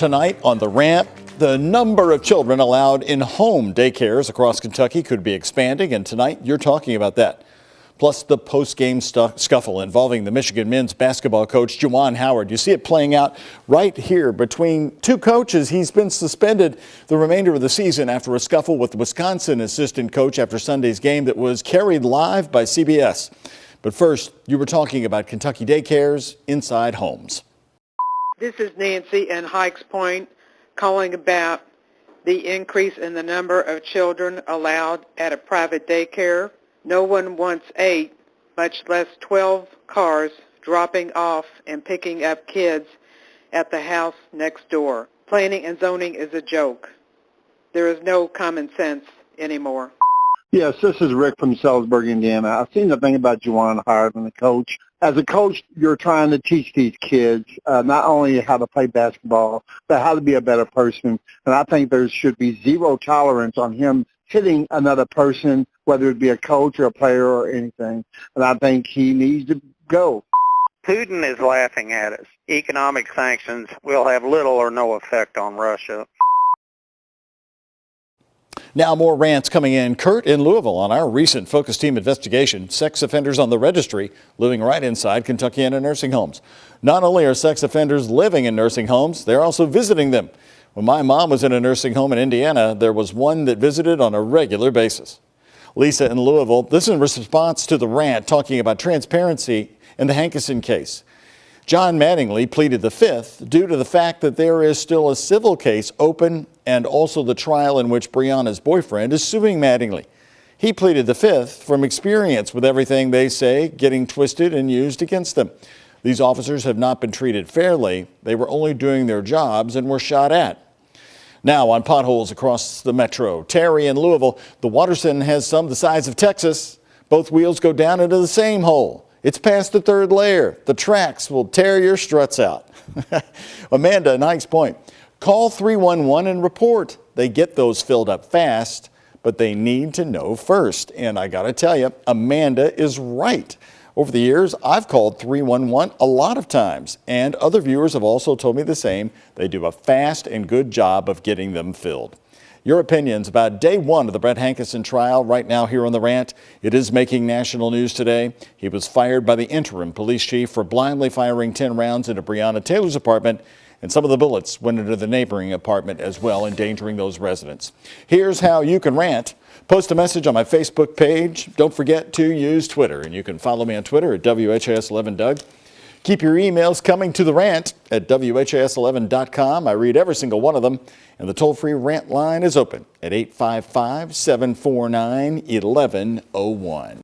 Tonight on the Rant, the number of children allowed in home daycares across Kentucky could be expanding, and tonight you're talking about that. Plus the post-game scuffle involving the Michigan men's basketball coach, Juwan Howard. You see it playing out right here between two coaches. He's been suspended the remainder of the season after a scuffle with the Wisconsin assistant coach after Sunday's game that was carried live by CBS. But first, you were talking about Kentucky daycares inside homes. This is Nancy in Hikes Point calling about the increase in the number of children allowed at a private daycare. No one wants 8, much less 12 cars dropping off and picking up kids at the house next door. Planning and zoning is a joke. There is no common sense anymore. Yes, this is Rick from Salisbury, Indiana. I've seen the thing about Juwan Howard and the coach. As a coach, you're trying to teach these kids not only how to play basketball, but how to be a better person. And I think there should be zero tolerance on him hitting another person, whether it be a coach or a player or anything. And I think he needs to go. Putin is laughing at us. Economic sanctions will have little or no effect on Russia. Now more rants coming in. Kurt in Louisville on our recent focus team investigation. Sex offenders on the registry living right inside Kentuckiana nursing homes. Not only are sex offenders living in nursing homes, they're also visiting them. When my mom was in a nursing home in Indiana, there was one that visited on a regular basis. Lisa in Louisville, this is in response to the rant talking about transparency in the Hankerson case. John Mattingly pleaded the fifth due to the fact that there is still a civil case open and also the trial in which Brianna's boyfriend is suing Mattingly. He pleaded the fifth from experience with everything they say getting twisted and used against them. These officers have not been treated fairly. They were only doing their jobs and were shot at. Now on potholes across the metro. Terry in Louisville, the Waterson has some the size of Texas. Both wheels go down into the same hole. It's past the third layer. The tracks will tear your struts out. Amanda in Hikes Point, call 311 and report. They get those filled up fast, but they need to know first. And I got to tell you, Amanda is right. Over the years, I've called 311 a lot of times, and other viewers have also told me the same. They do a fast and good job of getting them filled. Your opinions about day one of the Brett Hankerson trial right now here on The Rant. It is making national news today. He was fired by the interim police chief for blindly firing 10 rounds into Breonna Taylor's apartment, and some of the bullets went into the neighboring apartment as well, endangering those residents. Here's how you can rant. Post a message on my Facebook page. Don't forget to use Twitter, and you can follow me on Twitter at WHAS11Doug. Keep your emails coming to The Rant at WHAS11.com. I read every single one of them, and the toll-free Rant line is open at 855-749-1101.